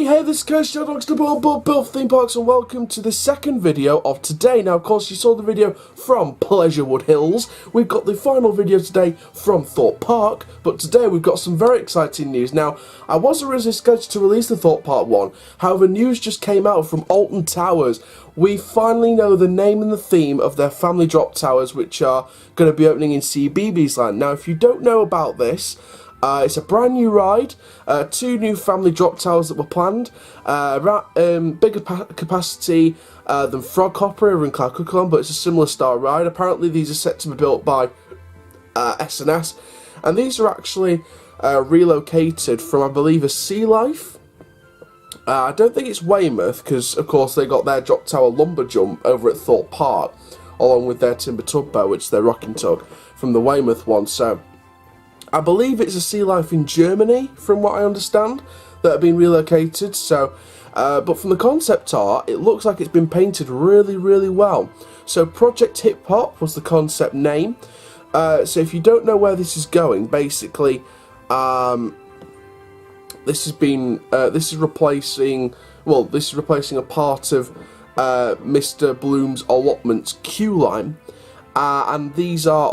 Hey, this is Coach Dogs to Build Theme Parks, and welcome to the second video of today. Now, of course, you saw the video from Pleasurewood Hills. We've got the final video today from Thorpe Park, but today we've got some very exciting news. Now, I was originally scheduled to release the Thorpe Park one, however, news just came out from Alton Towers. We finally know the name and the theme of their family drop towers, which are going to be opening in Cbeebies Land. Now, if you don't know about this, it's a brand new ride, 2 new family drop towers that were planned, bigger capacity than Frog Hopper over in Cloud, but it's a similar style ride. Apparently these are set to be built by S&S, and these are actually relocated from, I believe, a Sealife. I don't think it's Weymouth, because of course they got their drop tower lumber jump over at Thorpe Park, along with their timber tugboat, which is their rocking tug, from the Weymouth one, so I believe it's a Sealife in Germany, from what I understand, that have been relocated. So, but from the concept art, it looks like it's been painted really, really well. So, Project Hip Hop was the concept name. So, if you don't know where this is going, basically, this is replacing a part of Mr. Bloom's Allotment's queue line. And these are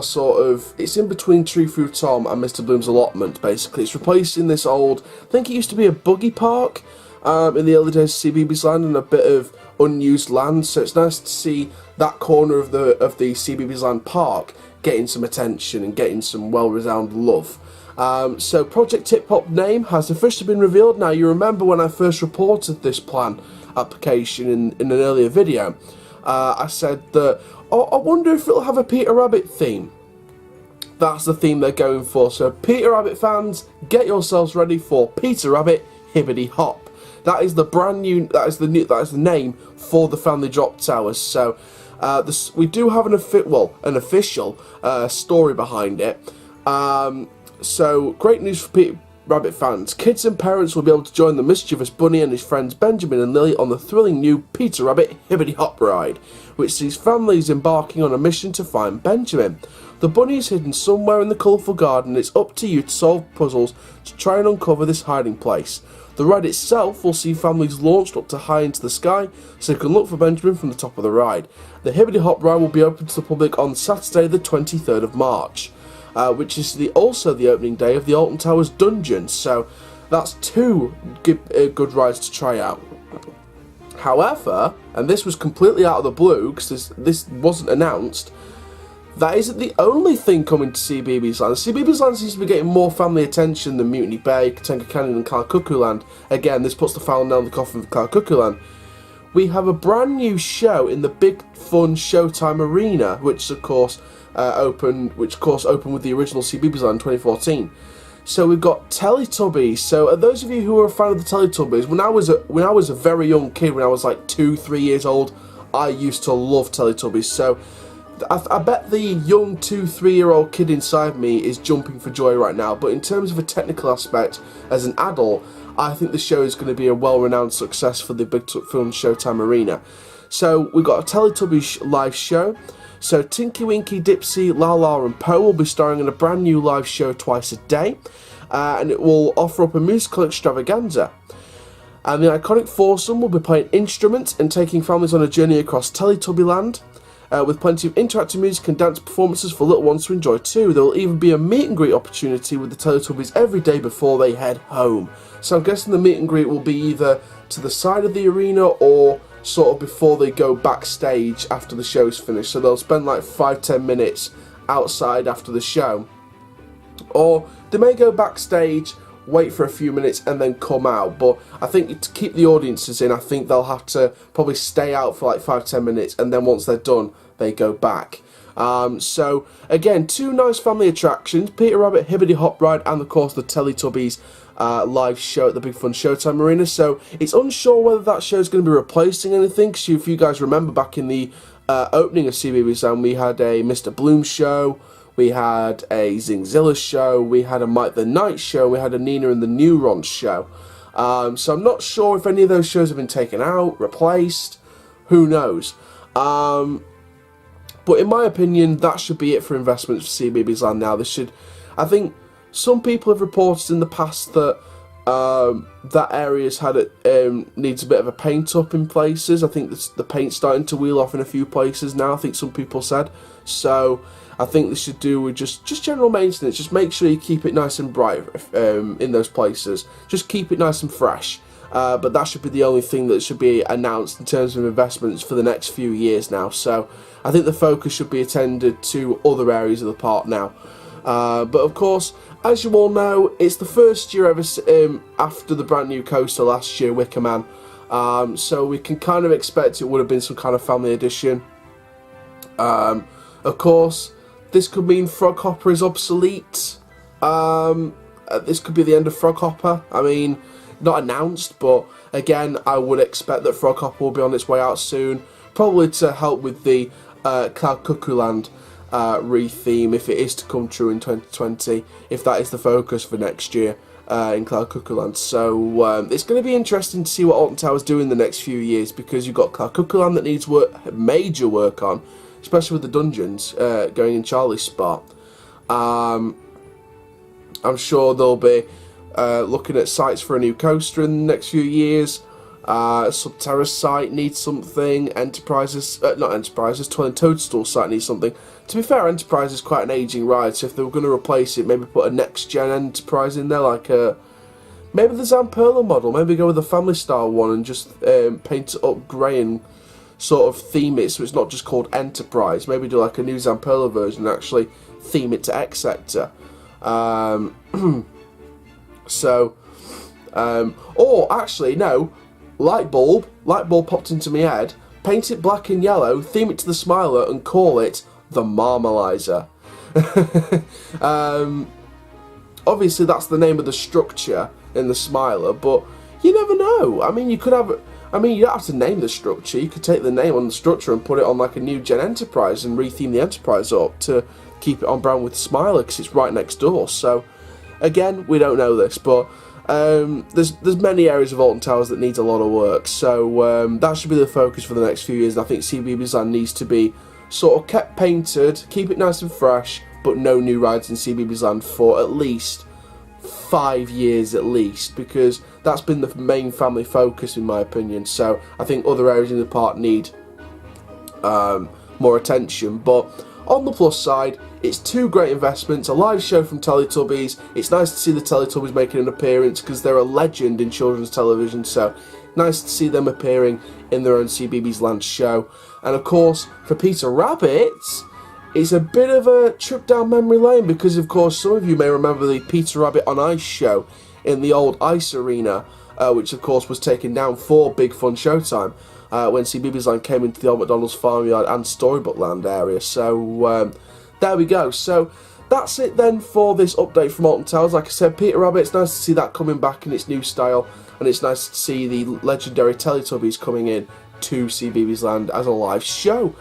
sort of, it's in between True Food Tom and Mr. Bloom's Allotment, basically. It's replacing this old, I think it used to be a buggy park in the early days of Cbeebies Land, and a bit of unused land, so it's nice to see that corner of the Cbeebies Land park getting some attention and getting some well-resounded love. So Project Hip Hop name has officially been revealed. Now, you remember when I first reported this plan application in an earlier video, I said that, I wonder if it'll have a Peter Rabbit theme. That's the theme they're going for. So Peter Rabbit fans, get yourselves ready for Peter Rabbit Hibbity Hop. That is the brand new. That is the name for the family drop towers. So we do have an official story behind it. So great news for Peter Rabbit fans. Kids and parents will be able to join the mischievous bunny and his friends Benjamin and Lily on the thrilling new Peter Rabbit Hibbity Hop ride, which sees families embarking on a mission to find Benjamin. The bunny is hidden somewhere in the colourful garden, and it's up to you to solve puzzles to try and uncover this hiding place. The ride itself will see families launched up to high into the sky, so you can look for Benjamin from the top of the ride. The Hibbity Hop ride will be open to the public on Saturday the 23rd of March. Which is also the opening day of the Alton Towers Dungeon, so that's 2 good rides to try out. However, and this was completely out of the blue, because this wasn't announced, that isn't the only thing coming to Cbeebies Land. Cbeebies Land seems to be getting more family attention than Mutiny Bay, Katenka Canyon and Cloud Land. Again, this puts the final nail in the coffin of Cloud Land. We have a brand new show in the Big Fun Showtime arena, which of course opened with the original Cbeebies Land in 2014. So we've got Teletubbies. So those of you who are a fan of the Teletubbies, when I was a very young kid, when I was like 2-3 years old, I used to love Teletubbies. So I bet the young 2-3-year-old kid inside me is jumping for joy right now. But in terms of a technical aspect, as an adult, I think the show is going to be a well-renowned success for the Big Fun Showtime arena. So we've got a Teletubbies live show. So Tinky Winky, Dipsy, Lala and Poe will be starring in a brand new live show twice a day, and it will offer up a musical extravaganza. And the iconic foursome will be playing instruments and taking families on a journey across Teletubby Land, with plenty of interactive music and dance performances for little ones to enjoy too. There will even be a meet and greet opportunity with the Teletubbies every day before they head home. So I'm guessing the meet and greet will be either to the side of the arena or sort of before they go backstage after the show's finished. So they'll spend like 5-10 minutes outside after the show, or they may go backstage, wait for a few minutes and then come out. But I think to keep the audiences in, I think they'll have to probably stay out for like 5-10 minutes, and then once they're done they go back. So again, 2 nice family attractions, Peter Rabbit Hibbity Hop ride and of course the Teletubbies live show at the Big Fun Showtime arena. So it's unsure whether that show is going to be replacing anything, because if you guys remember back in the opening of Cbeebies Land, we had a Mr. Bloom show, we had a Zingzilla show, we had a Mike the Knight show, we had a Nina and the Neurons show. So I'm not sure if any of those shows have been taken out, replaced, who knows. But in my opinion, that should be it for investments for Cbeebies Land now. I think some people have reported in the past that that area's had needs a bit of a paint up in places. I think the paint's starting to wheel off in a few places now, I think some people said. So I think they should do with just general maintenance. Just make sure you keep it nice and bright in those places. Just keep it nice and fresh. But that should be the only thing that should be announced in terms of investments for the next few years now. So I think the focus should be attended to other areas of the park now. But of course, as you all know, it's the first year ever after the brand new coaster last year, Wicker Man. So we can kind of expect it would have been some kind of family edition. Of course, this could mean Frog Hopper is obsolete. This could be the end of Frog Hopper. I mean, not announced, but again, I would expect that Frog Hopper will be on its way out soon. Probably to help with the Cloud Cuckoo Land re-theme, if it is to come true in 2020, if that is the focus for next year in Cloud Cuckoo Land. So it's going to be interesting to see what Alton Towers do in the next few years, because you've got Cloud Cuckoo Land that needs major work on, especially with the dungeons going in Charlie's spot. I'm sure they'll be looking at sites for a new coaster in the next few years. Subterra's site needs something. Not Enterprises, Twirling Toadstool site needs something. To be fair, Enterprise is quite an ageing ride, so if they were going to replace it, maybe put a next-gen Enterprise in there, like maybe the Zamperla model, maybe go with the family style one and just paint it up grey and sort of theme it so it's not just called Enterprise. Maybe do like a new Zamperla version and actually theme it to X Sector. Or actually, no, light bulb popped into my head, paint it black and yellow, theme it to the Smiler and call it the Marmalizer. Obviously that's the name of the structure in the Smiler, but you never know. I mean, you don't have to name the structure. You could take the name on the structure and put it on like a new gen Enterprise and retheme the Enterprise up to keep it on brand with Smiler, because it's right next door. So again, we don't know this, but there's many areas of Alton Towers that needs a lot of work. So that should be the focus for the next few years. And I think Cbeebies Land needs to be sort of kept painted, keep it nice and fresh, but no new rides in Cbeebies Land for at least 5 years at least, because that's been the main family focus in my opinion. So I think other areas in the park need more attention. But on the plus side, it's 2 great investments, a live show from Teletubbies. It's nice to see the Teletubbies making an appearance, because they're a legend in children's television, so nice to see them appearing in their own Cbeebies Land show. And of course, for Peter Rabbit, it's a bit of a trip down memory lane, because of course some of you may remember the Peter Rabbit on Ice show in the old Ice Arena, which of course was taken down for Big Fun Showtime when Cbeebies Land came into the old McDonald's Farmyard and Storybook Land area. So there we go. So that's it then for this update from Alton Towers. Like I said, Peter Rabbit, it's nice to see that coming back in its new style, and it's nice to see the legendary Teletubbies coming in to Cbeebies Land as a live show.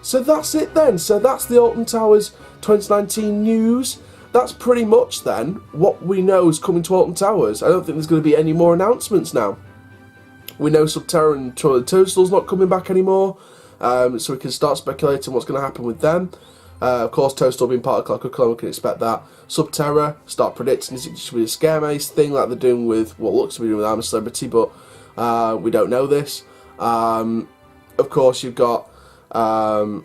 So that's it then. So that's the Alton Towers 2019 news. That's pretty much then what we know is coming to Alton Towers. I don't think there's going to be any more announcements now. We know Subterra and Twirling Toadstool's not coming back anymore, so we can start speculating what's going to happen with them. Of course, Toadstool being part of Cloud Cuckoo Land, we can expect that. Subterra, start predicting, is it just be a scare maze thing like they're doing with, what looks to be doing with I'm a Celebrity, but we don't know this. Of course, you've got the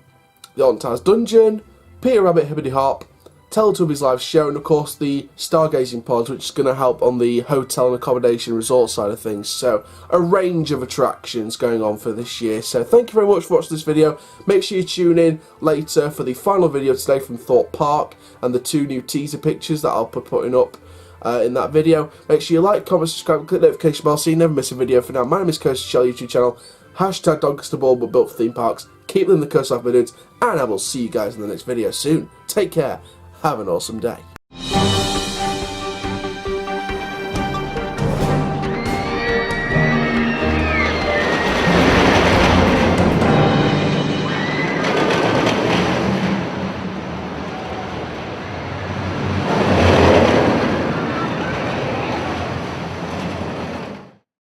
Alton Towers Dungeon, Peter Rabbit Hibbity Hop, Teletubbies live show, and of course the stargazing pods, which is going to help on the hotel and accommodation resort side of things. So a range of attractions going on for this year. So thank you very much for watching this video. Make sure you tune in later for the final video today from Thorpe Park and the 2 new teaser pictures that I'll be putting up in that video. Make sure you like, comment, subscribe, and click the notification bell so you never miss a video. For now, my name is Coaster Shell YouTube channel. Hashtag Doncasterball, but built for theme parks. Keep them in the Coast Life videos, and I will see you guys in the next video soon. Take care. Have an awesome day.